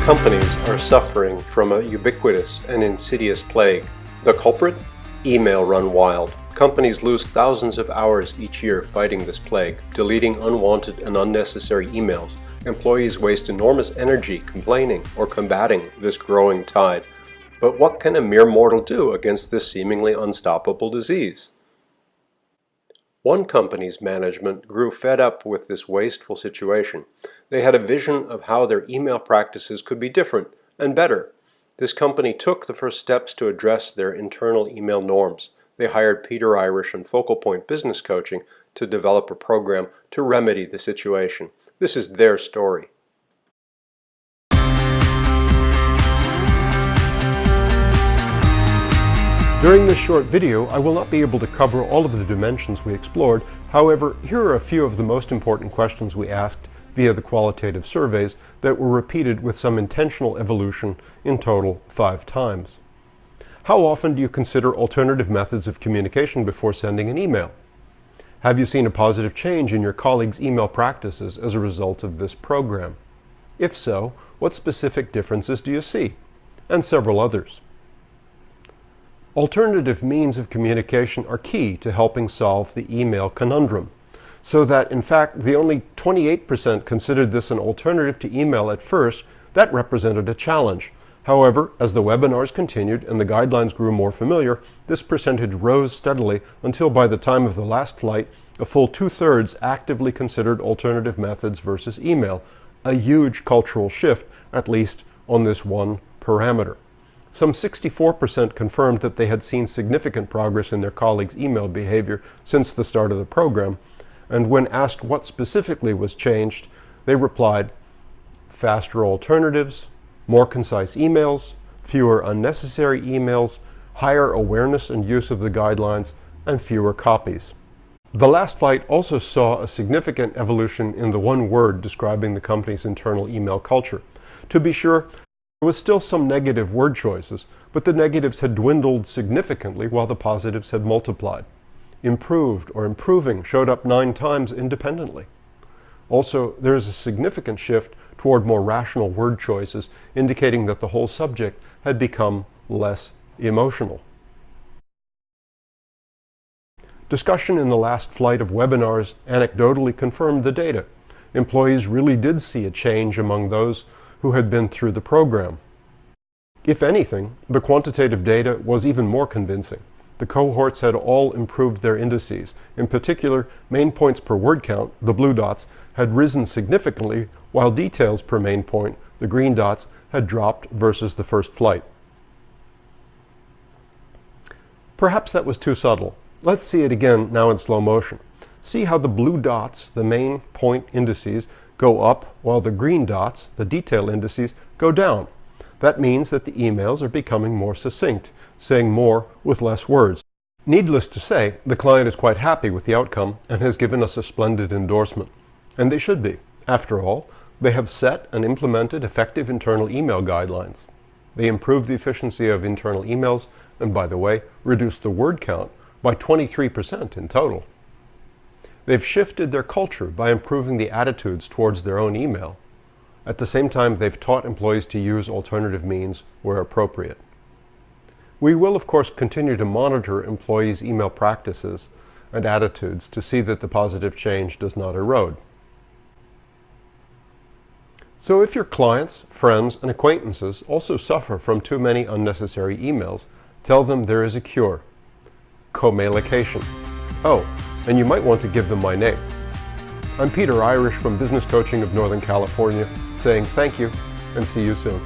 Companies are suffering from a ubiquitous and insidious plague. The culprit? Email run wild. Companies lose thousands of hours each year fighting this plague, deleting unwanted and unnecessary emails. Employees waste enormous energy complaining or combating this growing tide. But what can a mere mortal do against this seemingly unstoppable disease? One company's management grew fed up with this wasteful situation. They had a vision of how their email practices could be different and better. This company took the first steps to address their internal email norms. They hired Peter Irish and Focal Point Business Coaching to develop a program to remedy the situation. This is their story. During this short video, I will not be able to cover all of the dimensions we explored. However, here are a few of the most important questions we asked via the qualitative surveys that were repeated with some intentional evolution in total 5 times. How often do you consider alternative methods of communication before sending an email? Have you seen a positive change in your colleagues' email practices as a result of this program? If so, what specific differences do you see? And several others. Alternative means of communication are key to helping solve the email conundrum, so that in fact the only 28% considered this an alternative to email at first. That represented a challenge. However, as the webinars continued and the guidelines grew more familiar, this percentage rose steadily until by the time of the last flight, a full 2/3 actively considered alternative methods versus email, a huge cultural shift, at least on this one parameter. Some 64% confirmed that they had seen significant progress in their colleagues' email behavior since the start of the program, and when asked what specifically was changed, they replied, faster alternatives, more concise emails, fewer unnecessary emails, higher awareness and use of the guidelines, and fewer copies. The last flight also saw a significant evolution in the one word describing the company's internal email culture. To be sure, there was still some negative word choices, but the negatives had dwindled significantly while the positives had multiplied. Improved or improving showed up 9 times independently. Also, there is a significant shift toward more rational word choices, indicating that the whole subject had become less emotional. Discussion in the last flight of webinars anecdotally confirmed the data. Employees really did see a change among those who had been through the program. If anything, the quantitative data was even more convincing. The cohorts had all improved their indices. In particular, main points per word count, the blue dots, had risen significantly, while details per main point, the green dots, had dropped versus the first flight. Perhaps that was too subtle. Let's see it again now in slow motion. See how the blue dots, the main point indices, go up while the green dots, the detail indices, go down. That means that the emails are becoming more succinct, saying more with less words. Needless to say, the client is quite happy with the outcome and has given us a splendid endorsement. And they should be. After all, they have set and implemented effective internal email guidelines. They improved the efficiency of internal emails and, by the way, reduced the word count by 23% in total. They've shifted their culture by improving the attitudes towards their own email. At the same time, they've taught employees to use alternative means where appropriate. We will, of course, continue to monitor employees' email practices and attitudes to see that the positive change does not erode. So if your clients, friends, and acquaintances also suffer from too many unnecessary emails, tell them there is a cure. ILICATION. Oh, and you might want to give them my name. I'm Peter Irish from Business Coaching of Northern California, saying thank you and see you soon.